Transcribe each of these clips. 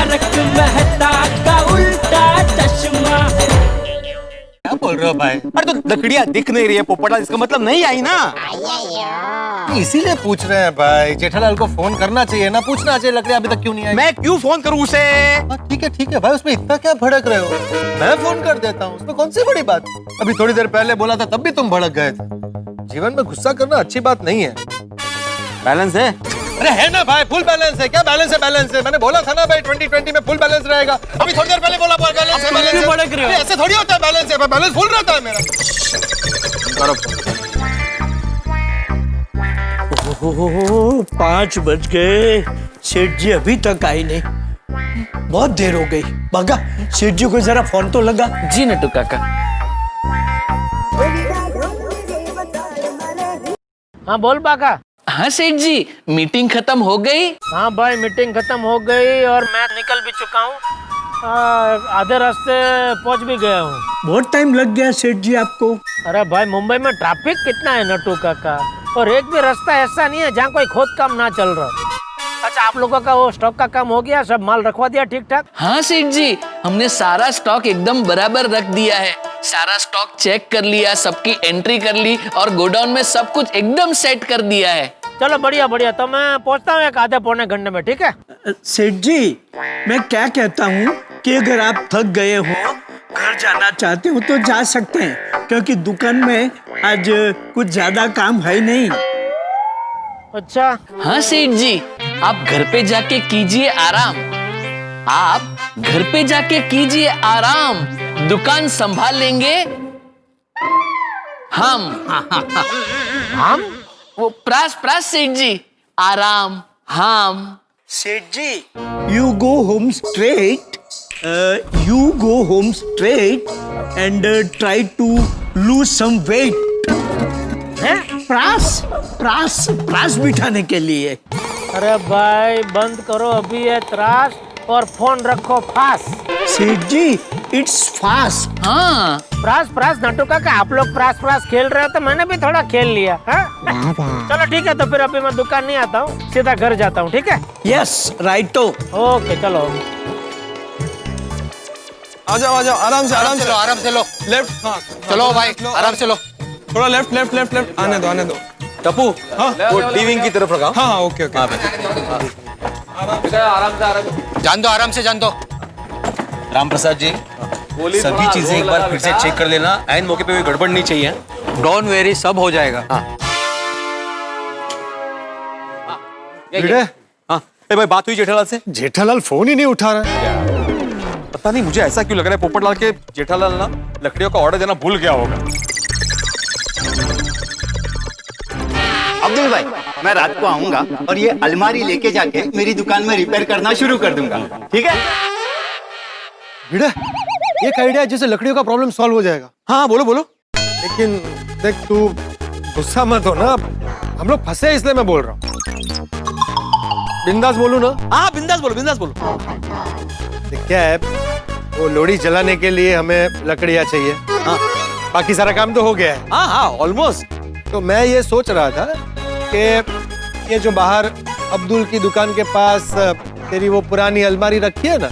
तारक मेहता का उल्टा चश्मा। क्या बोल रहे हो भाई? अरे तो लकड़ियाँ दिख नहीं रही है पोपटलाल, इसका मतलब नहीं आई ना। इसीलिए पूछ रहे हैं भाई, जेठालाल को फोन करना चाहिए ना, पूछना चाहिए लकड़ियाँ अभी तक क्यों नहीं आई। मैं क्यों फोन करूँ उसे? ठीक है भाई, उसमें इतना क्या भड़क रहे हो? मैं फोन कर देता हूँ, उसमें कौन सी बड़ी बात। अभी थोड़ी देर पहले बोला था तब भी तुम भड़क गए थे। जीवन में गुस्सा करना अच्छी बात नहीं है। बैलेंस है? अरे है ना भाई, फुल बैलेंस है। क्या बैलेंस है? मैंने बोला था ना भाई 2020 में फुल बैलेंस रहेगा। अभी थोड़ी देर पहले बोला बैलेंस है। ऐसे थोड़ी होता है बैलेंस है, बैलेंस फुल रहता है मेरा। 5 बज गए, सेठ जी अभी तक आए नहीं। बहुत देर हो गई। भागा, सेठ जी को जरा फोन तो लगा। जी नटू काका। हाँ बोल बाका। हाँ सेठ जी, मीटिंग खत्म हो गई? हाँ भाई मीटिंग खत्म हो गई और मैं निकल भी चुका हूँ। आधे रास्ते पहुँच भी गया हूँ। बहुत टाइम लग गया सेठ जी आपको। अरे भाई मुंबई में ट्रैफिक कितना है नटू काका, और एक भी रास्ता ऐसा नहीं है जहाँ कोई खोद काम ना चल रहा। अच्छा आप लोगों का वो स्टॉक का काम हो गया? सब माल रखवा दिया ठीक ठाक? हाँ सेठ जी, हमने सारा स्टॉक एकदम बराबर रख दिया है। सारा स्टॉक चेक कर लिया, सबकी एंट्री कर ली और गोडाउन में सब कुछ एकदम सेट कर दिया है। चलो बढ़िया बढ़िया, तो मैं पहुँचता हूँ एक आधे पौने घंटे में, ठीक है? सेठ जी मैं क्या कहता हूँ कि अगर आप थक गए हो, घर जाना चाहते हो तो जा सकते हैं, क्योंकि दुकान में आज कुछ ज्यादा काम है नहीं। अच्छा हाँ सेठ जी, आप घर पे जाके कीजिए आराम। आप घर पे जाके कीजिए आराम, दुकान संभाल लेंगे हम। हम? वो प्रास सेठ जी, आराम हम। सेठ जी you go home straight, and try to lose some weight. प्रास बिठाने के लिए। अरे भाई बंद करो अभी ये त्रास और फोन रखो फास। सेठ जी इट्स फास्ट। हाँ प्रास नटू काका, आप लोग प्रास खेल रहे हो तो मैंने भी थोड़ा खेल लिया। चलो ठीक है, तो फिर अभी मैं दुकान नहीं आता हूँ, सीधा घर जाता हूँ, ठीक है? यस राइटो। ओके चलो। आ जाओ आराम से लो। लेफ्ट। हाँ चलो भाई आराम से लो। थोड़ा लेफ्ट आने दो। टप्पू, हाँ वो टीवी की तरफ रखा। हाँ ओके। आराम से जान दो। राम प्रसाद जी, सभी चीजें एक बार फिर से चेक कर लेना, ऐन मौके पे कोई गड़बड़ नहीं चाहिए। डोंट वेरी, सब हो जाएगा। हाँ भाई, बात हुई जेठालाल से? जेठालाल फोन ही नहीं उठा रहा है। पता नहीं मुझे ऐसा क्यों लग रहा है पोपटलाल के जेठालाल ना लकड़ियों का ऑर्डर देना भूल गया होगा। अब्दुल भाई, मैं रात को आऊंगा और ये अलमारी लेके जाके मेरी दुकान में रिपेयर करना शुरू कर दूंगा, ठीक है? भिड़े, एक आइडिया है जिससे लकड़ियों का प्रॉब्लम सॉल्व हो जाएगा। हाँ बोलो। लेकिन देख, तू गुस्सा मत हो ना, हम लोग फंसे इसलिए मैं बोल रहा हूँ। बिंदास बोलू ना? हाँ बिंदास बोलो। देख क्या है, वो लोहड़ी जलाने के लिए हमें लकड़ियाँ चाहिए। हाँ बाकी सारा काम तो हो गया है। हाँ ऑलमोस्ट। तो मैं ये सोच रहा था कि ये जो बाहर अब्दुल की दुकान के पास तेरी वो पुरानी अलमारी रखी है ना,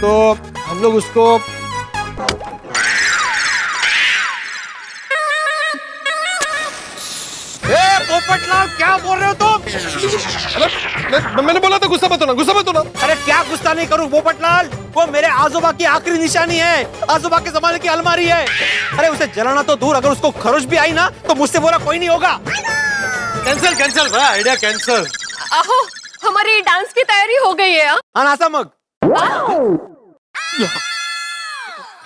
तो हम लोग उसको पोपटलाल क्या बोल रहे हो तुम? मैंने बोला था गुस्सा मत होना। अरे क्या गुस्सा नहीं करूं पोपटलाल, वो मेरे आजोबा की आखिरी निशानी है, आजोबा के जमाने की अलमारी है। अरे उसे जलाना तो दूर, अगर उसको खरोच भी आई ना तो मुझसे बुरा कोई नहीं होगा। कैंसिल भाई, आइडिया कैंसिल। आहो, हमारी डांस की तैयारी हो गई है। अनासमक।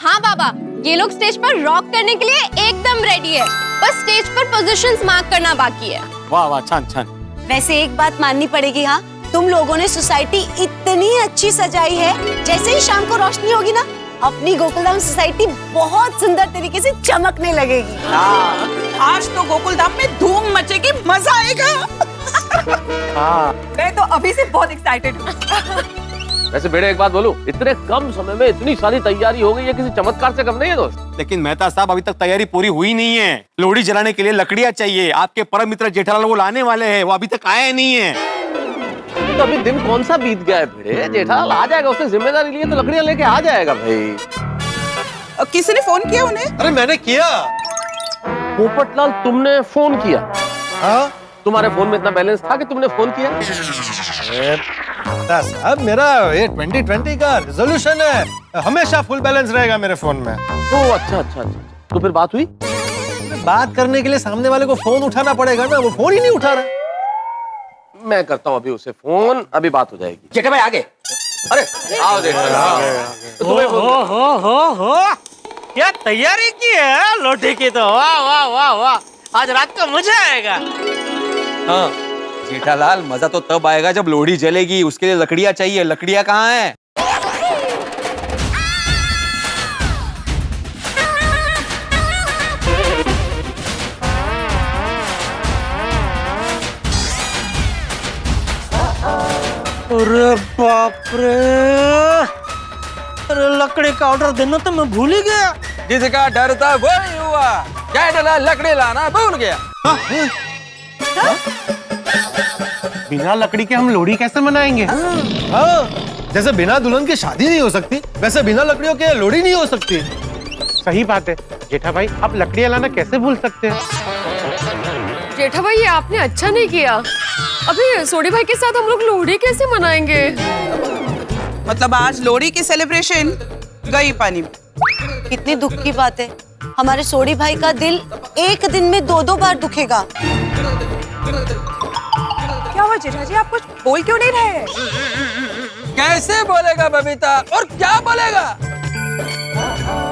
हाँ बाबा, ये लोग स्टेज पर रॉक करने के लिए एकदम रेडी है, बस स्टेज पर पोजीशंस मार्क करना बाकी है। वाह छान। वैसे एक बात माननी पड़ेगी, हाँ तुम लोगों ने सोसाइटी इतनी अच्छी सजाई है, जैसे ही शाम को रोशनी होगी ना, अपनी गोकुलधाम सोसाइटी बहुत सुंदर तरीके से चमकने लगेगी। आज तो गोकुलधाम में धूम मचेगी, मजा आएगा। मैं तो अभी से बहुत एक्साइटेड हूँ। वैसे बेटे एक बात बोलूं, इतने कम समय में इतनी सारी तैयारी हो गई है, किसी चमत्कार से कम नहीं है दोस्त। लेकिन मेहता साहब, अभी तक तैयारी पूरी हुई नहीं है। लोहड़ी जलाने के लिए लकड़ियां चाहिए, आपके परम मित्र जेठालाल वो लाने वाले हैं, वो अभी तक आए नहीं है। तो अभी दिन कौन सा बीत गया है भिड़े? जेठालाल आ जाएगा, उसने जिम्मेदारी ली है तो लकड़ियां लेके आ जाएगा भाई। किसी ने फोन किया उन्हें? अरे मैंने किया। पोपटलाल तुमने फोन किया? हाँ तुम्हारे फोन में इतना बैलेंस था कि तुमने फोन किया? साहब मेरा ये 2020 का रिजोल्यूशन है, हमेशा फुल बैलेंस रहेगा मेरे फोन में। ओह अच्छा अच्छा अच्छा, तो फिर बात हुई? बात करने के लिए सामने वाले को फोन उठाना पड़ेगा ना, वो फोन ही नहीं उठा रहा। मैं करता हूँ अभी उसे फोन, अभी बात हो जाएगी। जेठा भाई आगे। अरे आओ जेठालाल। तो तुम्हें फोन- हो क्या तैयारी की है लोटे की, तो वाह वाह वाह वाह, आज रात को मजा आएगा। हाँ जेठालाल, मजा तो तब आएगा जब लोहड़ी जलेगी, उसके लिए लकड़ियां चाहिए। लकड़ियां कहाँ हैं? अरे बाप रे, अरे लकड़ी का ऑर्डर देना तो मैं भूल ही गया। जिसका डर था वो ही हुआ। जेठालाल लकड़ी लाना भूल गया। बिना लकड़ी के हम लोहड़ी कैसे मनाएंगे? हाँ, जैसे बिना दुल्हन की शादी नहीं हो सकती, वैसे बिना लकड़ियों के लोहड़ी नहीं हो सकती। सही बात है जेठा भाई, आप लकड़ियां लाना कैसे भूल सकते हैं? जेठा भाई ये आपने अच्छा नहीं किया। अभी सोडी भाई के साथ हम लोग लोहड़ी कैसे मनाएंगे? मतलब आज लोहड़ी की सेलिब्रेशन गई पानी में। कितनी दुख की बात है, हमारे सोडी भाई का दिल एक दिन में 2-2 बार दुखेगा। क्या हुआ जेठा जी, आप कुछ बोल क्यों नहीं रहे? कैसे बोलेगा बबीता, और क्या बोलेगा?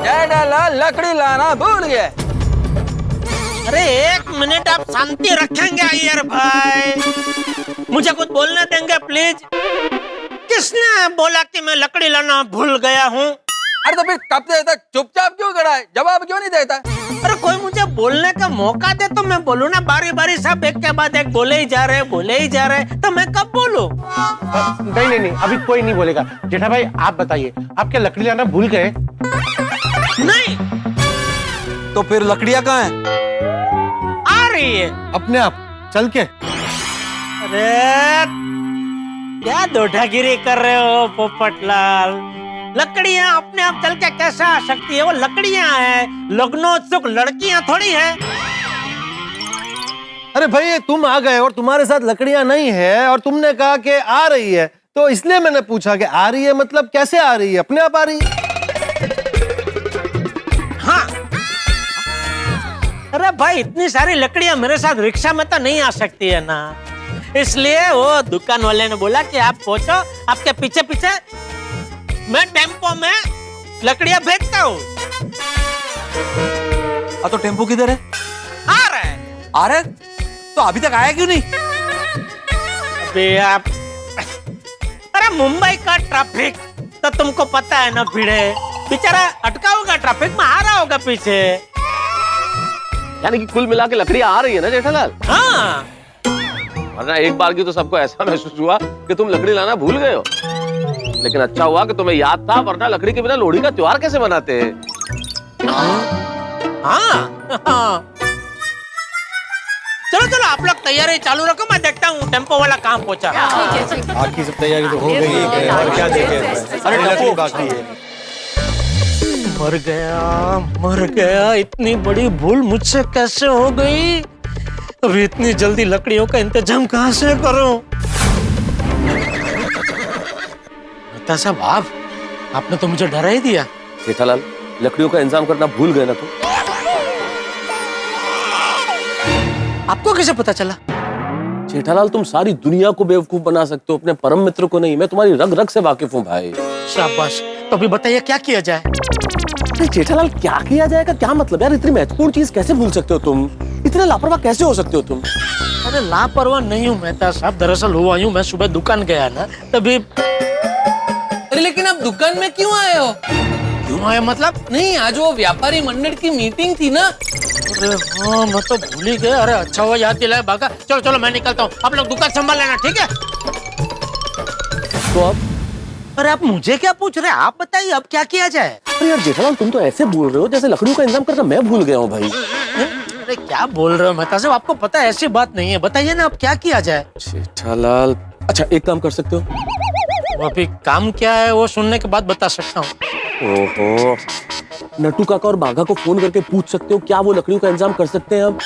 जेठालाल लकड़ी लाना भूल गया। अरे एक मिनट आप शांति रखेंगे अय्यर भाई, मुझे कुछ बोलने देंगे प्लीज। किसने बोला कि मैं लकड़ी लाना भूल गया हूँ? अरे तो फिर कब से तक चुपचाप क्यों खड़ा है? जवाब क्यों नहीं देता? अरे कोई मुझे बोलने का मौका दे तो मैं बोलूँ ना। बारी बारी सब एक के बाद एक बोले ही जा रहे, तो मैं कब बोलूँ? नहीं, अभी कोई नहीं बोलेगा। जेठा भाई आप बताइए, आप क्या लकड़ी लाना भूल गए? नहीं। तो फिर लकड़ियां कहाँ हैं? आ रही है अपने आप चल के। अरे क्या दोठागिरी कर रहे हो पोपटलाल? लकड़ियां अपने आप चल के कैसे आ सकती है? वो लकड़ियां हैं, लग्नोत्सुक लड़कियां थोड़ी है। अरे भाई तुम आ गए और तुम्हारे साथ लकड़ियां नहीं है और तुमने कहा कि आ रही है, तो इसलिए मैंने पूछा कि आ रही है मतलब कैसे आ रही है? अपने आप आ रही है? हाँ। अरे भाई इतनी सारी लकड़ियां मेरे साथ रिक्शा में तो नहीं आ सकती है ना, इसलिए वो दुकान वाले ने बोला कि आप पहुंचो, आपके पीछे पीछे मैं टेम्पो में लकड़ियां भेजता हूँ। तो टेम्पो किधर है? आ रहा है। तो अभी तक आया क्यों नहीं? अबे आप, अरे मुंबई का ट्रैफिक तो तुमको पता है ना भिड़े, बेचारा अटका होगा ट्रैफिक में, आ रहा होगा पीछे। यानी कि कुल मिला के लकड़ियां आ रही है ना जेठालाल? हाँ। वरना एक बार की तो सबको ऐसा महसूस हुआ कि तुम लकड़ी लाना भूल गए हो, लेकिन अच्छा हुआ कि तुम्हें याद था, वरना लकड़ी के बिना लोहड़ी का त्योहार कैसे मनाते हैं? हाँ। चलो आप लोग तैयारी चालू रखो, मैं देखता हूँ टेम्पो वाला कहाँ पहुँचा। बाकी सब तैयारी तो हो गई है, और क्या देखे? अरे लकड़ी बाकी है। मर गया, इतनी बड़ी भूल मुझसे कैसे हो गई? अभी इतनी जल्दी लकड़ियों का इंतजाम कहाँ से करूं? मेहता साहब आपने तो मुझे डरा ही दिया। जेठालाल लकड़ियों का इंतजाम करना भूल गए ना? तो आपको कैसे पता चला? जेठालाल तुम सारी दुनिया को बेवकूफ बना सकते हो, अपने परम मित्र को नहीं। मैं तुम्हारी रग रग से वाकिफ हूँ भाई। शाबाश। तो अभी बताइए क्या किया जाए? अरे जेठालाल क्या किया जाएगा, क्या मतलब यार? इतनी महत्वपूर्ण चीज कैसे भूल सकते हो तुम? इतने लापरवाह कैसे हो सकते हो तुम? अरे लापरवाह नहीं हूँ मेहता साहब, दरअसल हुआ यूं, मैं सुबह दुकान गया ना तभी। अरे लेकिन आप दुकान में क्यों आए हो? क्यों आए मतलब? नहीं, आज वो व्यापारी मंडल की मीटिंग थी ना। अरे हाँ, मैं तो भूल ही गया। अरे अच्छा हुआ याद दिलाया बाका। चलो मैं निकलता हूँ, आप लोग दुकान संभाल लेना, ठीक है? तो अब? अरे आप मुझे क्या पूछ रहे हैं? आप बताइए अब क्या किया जाए? अरे यार जेठालाल तुम तो ऐसे बोल रहे हो जैसे लकड़ियों का इंतजाम करना मैं भूल गया हूँ भाई। अरे क्या बोल रहे हो मेहता साहब, आपको पता है ऐसी बात नहीं है। बताइए ना अब क्या किया जाए? जेठालाल अच्छा एक काम कर सकते हो, वो अभी काम क्या है वो सुनने के बाद बता सकता हूँ। ओहो, नट्टू काका और बाघा को फोन करके पूछ सकते हो क्या वो लकड़ियों का इंतजाम कर सकते हैं अब।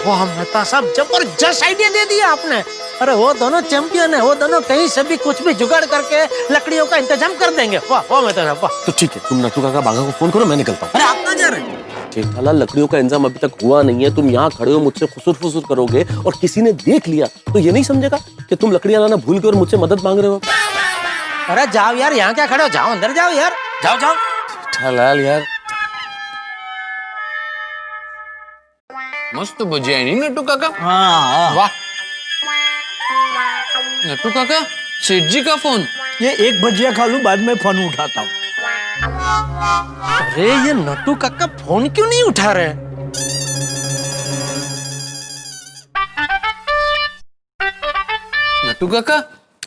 वो हम मेहता साहब जबरदस्त आइडिया दे दिया आपने। अरे वो दोनों चैंपियन है, वो दोनों कहीं से भी कुछ भी जुगाड़ करके लकड़ियों का इंतजाम कर देंगे। वाह वाह मेहता साहब वाह। तो ठीक है, तुम नट्टू काका बाघा को फोन करो, मैं निकलता हूँ। अरे आप कहाँ जा रहे हैं? जेठालाल, लकड़ियों का इंतजाम अभी तक हुआ नहीं है, तुम यहाँ खड़े हो मुझसे खुसुर फुसुर करोगे और किसी ने देख लिया तो ये नहीं समझेगा कि तुम लकड़ियां लाना भूल गए और मुझसे मदद मांग रहे हो। अरे जाओ यार, यहाँ क्या खड़े हो, जाओ अंदर जाओ यार, जाओ जाओ। जेठालाल यार, मस्त भुजिया है नहीं नट्टू काका? हाँ वाह। नट्टू काका, सेठ जी का फोन। ये एक भजिया खा लूं, बाद में फोन उठाता हूँ। अरे ये नट्टू काका फोन क्यों नहीं उठा रहे? नट्टू काका,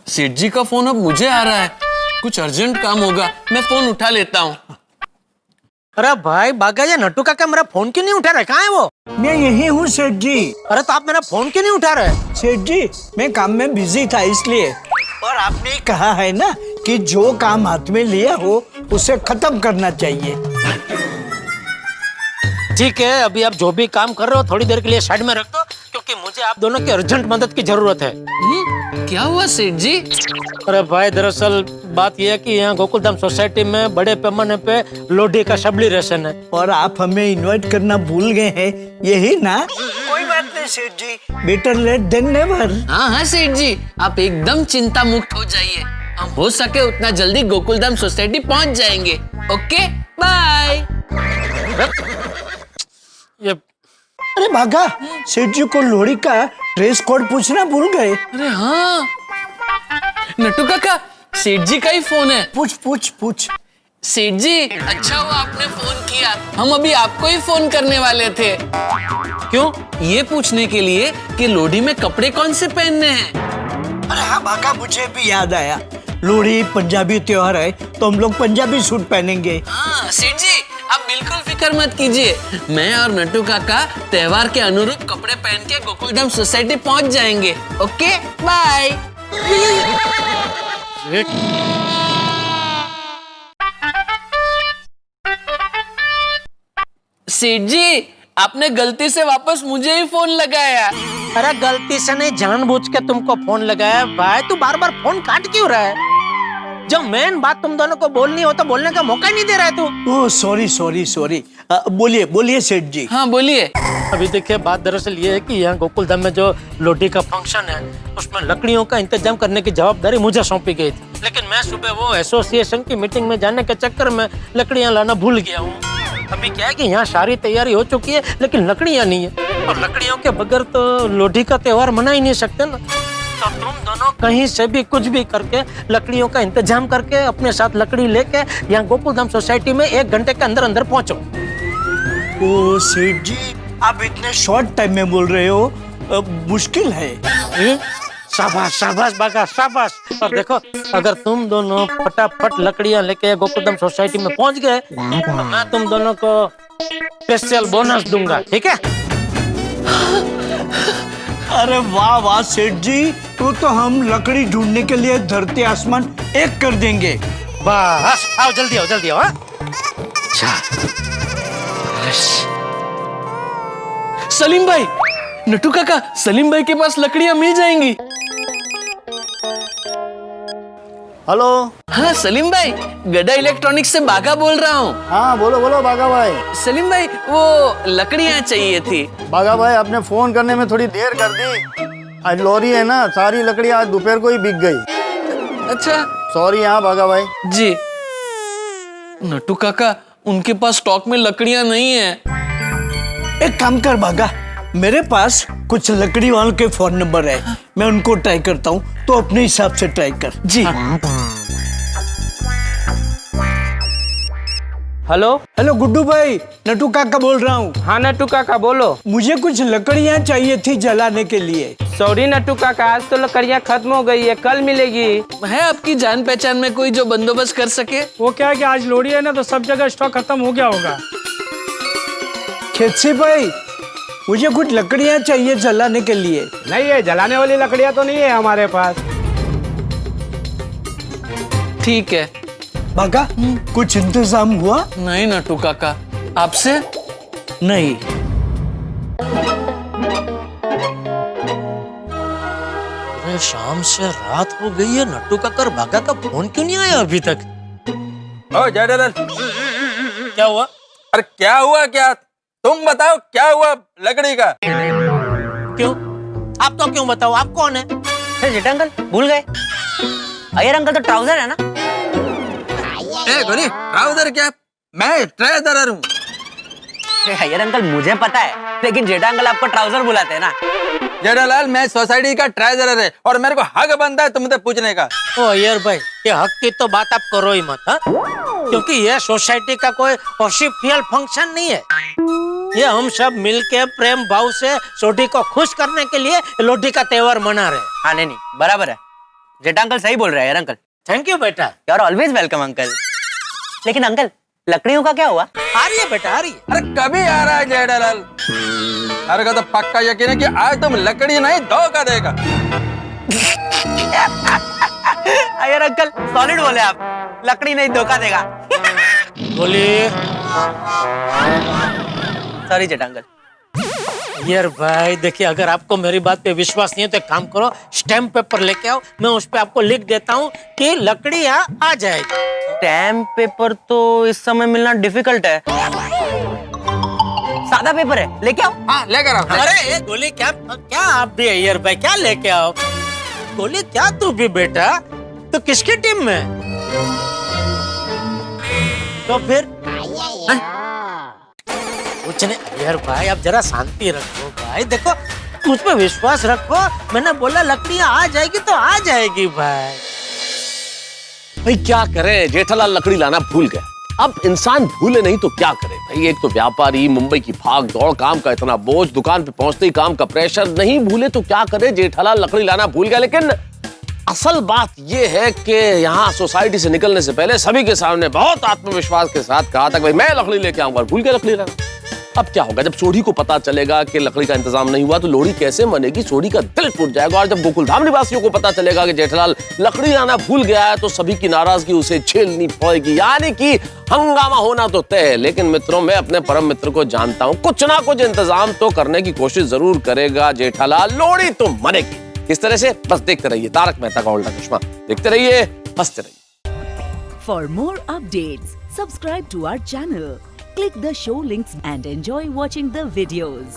सेठ जी का फोन अब मुझे आ रहा है, कुछ अर्जेंट काम होगा, मैं फोन उठा लेता हूँ। अरे भाई बागा, ये नट्टू काका मेरा फोन क्यों नहीं उठा रहे? कहाँ है वो? मैं यही हूँ सेठ जी। अरे तो आप मेरा फोन क्यों नहीं उठा रहे? सेठ जी, मैं काम में बिजी था इसलिए। और आपने कहा है ना कि जो काम हाथ में लिया हो उसे खत्म करना चाहिए। ठीक है, अभी आप जो भी काम कर रहे हो थोड़ी देर के लिए साइड में रख दो, क्योंकि मुझे आप दोनों की अर्जेंट मदद की जरूरत है। क्या हुआ सेठ जी? अरे भाई दरअसल बात यह है कि यहाँ गोकुलधाम सोसाइटी में बड़े पैमाने पे लोडी का सब्लिरेशन है। और आप हमें इनवाइट करना भूल गए हैं, यही ना? कोई बात नहीं सेठ जी, बेटर लेट देन नेवर। हाँ हाँ सेठ जी, आप एकदम चिंता मुक्त हो जाइए, हम हो सके उतना जल्दी गोकुलधाम सोसाइटी पहुँच जाएंगे। Okay bye. अरे भागा, सेठ जी को लोहड़ी का ड्रेस कोड पूछना भूल गए। अरे हाँ नट्टू काका, सेठ जी का ही फोन है। पूछ पूछ पूछ। सेठ जी, अच्छा हुआ आपने फोन किया, हम अभी आपको ही फोन करने वाले थे। क्यों? ये पूछने के लिए कि लोहड़ी में कपड़े कौन से पहनने हैं। अरे हाँ भागा, मुझे भी याद आया, लोहड़ी पंजाबी त्योहार है तो हम लोग पंजाबी सूट पहनेंगे। हाँ सेठ जी, आप बिल्कुल फिक्र मत कीजिए, मैं और नट्टू काका त्योहार के अनुरूप कपड़े पहन के गोकुलधाम सोसाइटी पहुंच जाएंगे। Okay bye. सेठ जी, आपने गलती से वापस मुझे ही फोन लगाया। अरे गलती से नहीं, जानबूझ के तुमको फोन लगाया। भाई तू बार बार फोन काट क्यों रहा है? जो मेन बात तुम दोनों को बोलनी हो तो बोलने का मौका ही नहीं दे रहा है तू। ओह सॉरी सॉरी सॉरी, बोलिए बोलिए सेठ जी। हाँ बोलिए। अभी देखिए, बात दरअसल ये है कि यहाँ गोकुलधाम में जो लोडी का फंक्शन है उसमें लकड़ियों का इंतजाम करने की जवाबदारी मुझे सौंपी गई थी, लेकिन मैं सुबह वो एसोसिएशन की मीटिंग में जाने के चक्कर में लकड़ियाँ लाना भूल गया हूँ। अभी क्या है कि यहाँ सारी तैयारी हो चुकी है लेकिन लकड़ियाँ नहीं है, और लकड़ियों के बगैर तो लोडी का त्योहार मना ही नहीं सकते ना। तो तुम दोनों कहीं से भी कुछ भी करके लकड़ियों का इंतजाम करके अपने साथ लकड़ी लेके यहाँ गोकुलधाम सोसाइटी में 1 घंटे के अंदर अंदर पहुंचो। ओ सेठ जी, आप इतने शॉर्ट टाइम में बोल रहे हो, मुश्किल है। शाबाश शाबाश बागा शाबाश। और देखो, अगर तुम दोनों फटाफट लकड़ियां लेके गोकुलधाम सोसाइटी में पहुंच गए तो मैं तुम दोनों को स्पेशल बोनस दूंगा, ठीक है? अरे वाह वाह सेठ जी, तो हम लकड़ी ढूंढने के लिए धरती आसमान एक कर देंगे। बस आओ, जल्दी आओ, जल्दी आओ। सलीम भाई, नट्टू काका, सलीम भाई के पास लकड़ियां मिल जाएंगी। हेलो। हाँ सलीम भाई, गड्ढा इलेक्ट्रॉनिक्स से बागा बोल रहा हूँ। हाँ बोलो बोलो बागा भाई। सलीम भाई, वो लकड़ियाँ चाहिए थी। बागा भाई, आपने फोन करने में थोड़ी देर कर दी, आज लोरी है ना, सारी लकड़ियाँ आज दोपहर को ही बिक गई। अच्छा सॉरी। हाँ बागा भाई जी। नट्टू काका, उनके पास स्टॉक में लकड़ियाँ नहीं है। एक काम कर भागा, मेरे पास कुछ लकड़ी वालों के फोन नंबर है, मैं उनको ट्राई करता हूँ, तो अपने हिसाब से ट्राई कर। जी। हेलो हेलो गुड्डू भाई, नट्टू काका बोल रहा हूँ। हाँ नट्टू काका बोलो। मुझे कुछ लकड़ियाँ चाहिए थी जलाने के लिए। सॉरी नट्टू काका, आज तो लकड़ियाँ खत्म हो गई है, कल मिलेगी। है आपकी जान पहचान में कोई जो बंदोबस्त कर सके? वो क्या है कि आज लोहड़ी है ना, तो सब जगह स्टॉक खत्म हो गया होगा। खेतसी भाई, मुझे कुछ लकड़ियाँ चाहिए जलाने के लिए। नहीं, ये जलाने वाली लकड़ियाँ तो नहीं है हमारे पास। ठीक है। बाका कुछ इंतजाम हुआ? नहीं नट्टू काका, आपसे नहीं। अरे शाम से रात हो गई है, नट्टू काका भागा का फोन क्यों नहीं आया अभी तक? ओ जयदलाल, क्या हुआ? अरे क्या हुआ क्या? तुम बताओ क्या हुआ लकड़ी का? क्यों? आप तो क्यों बताओ, आप कौन है? जेठा अंकल भूल गए? अय्यर अंकल तो ट्राउजर है ना? ए गोरी, ट्राउजर क्या? मैं ट्रेजरर हूँ। अय्यर अंकल मुझे पता है, लेकिन जेठा अंकल आपको ट्राउजर बुलाते हैं ना। जयदलाल, मैं सोसाइटी का ट्रेजरर है और मेरे को हक बनता है तुमसे पूछने का। ओ अय्यर भाई, ये हक की तो बात आप करो ही मत, हाँ? क्योंकि ये सोसाइटी का कोई ऑफिशियल फंक्शन नहीं है। ये हम सब मिलके प्रेम भाव से सोटी को खुश करने के लिए लोटी का त्योहार मना रहे। हाँ नहीं बराबर है, जेठा अंकल सही बोल रहे हैं। यार अंकल थैंक यू बेटा, you are always welcome uncle. लेकिन अंकल लकड़ियों का क्या हुआ? आ रही है बेटा, आ रही है। अरे कभी आ रहा है जयदलाल? अरे का तो पक्का यकीन है कि आज तुम लकड़ी नहीं धोखा देगा। अय्यर अंकल सॉलिड बोले आप, लकड़ी नहीं धोखा देगा। बोलिए। सॉरी जेठा अंकल। यार भाई देखिए, अगर आपको मेरी बात पे विश्वास नहीं है तो एक काम करो, स्टैम्प पेपर लेके आओ, मैं उस पे आपको लिख देता हूँ कि लकड़ियाँ आ जाएगी। स्टैम्प पेपर तो इस समय मिलना डिफिकल्ट है। सादा पेपर है, लेके आओ। हाँ लेकर आओ। अरे गोली, क्या क्या आप भी अय्यर भाई, क्या लेके आओ? गोली क्या तू भी बेटा, तो किसकी टीम में? तो फिर कुछ नहीं अय्यर भाई, आप जरा शांति रखो भाई। देखो मुझ पे विश्वास रखो, मैंने बोला लकड़ियाँ आ जाएगी तो आ जाएगी भाई। भाई क्या करे, जेठालाल लकड़ी लाना भूल गए। अब इंसान भूले नहीं तो क्या करे भाई। एक तो व्यापारी, मुंबई की भाग दौड़, काम का इतना बोझ, दुकान पे पहुंचते ही काम का प्रेशर, नहीं भूले तो क्या करे, जेठालाल लकड़ी लाना भूल गया। लेकिन असल बात यह है कि यहाँ सोसाइटी से निकलने से पहले सभी के सामने बहुत आत्मविश्वास के साथ कहा था कि भाई मैं लकड़ी लेके आऊंगा, भूल गया लकड़ी लाना। अब क्या होगा, जब सोढ़ी को पता चलेगा कि लकड़ी का इंतजाम नहीं हुआ तो लोहड़ी कैसे मनेगी, सोढ़ी का दिल टूट जाएगा। और जब गोकुलधाम निवासियों को पता चलेगा कि जेठालाल लकड़ी लाना भूल गया है तो सभी की नाराजगी उसे झेलनी पड़ेगी, यानी कि हंगामा होना तो तय है। लेकिन मित्रों, मैं अपने परम मित्र को जानता हूं, कुछ ना कुछ इंतजाम तो करने की कोशिश जरूर करेगा जेठालाल, लोहड़ी तो मनेगी। किस तरह से, बस देखते रहिए तारक मेहता का उल्टा चश्मा, देखते रहिए, हंसते रहिए। For more updates subscribe to our channel, click the show links and enjoy watching the videos.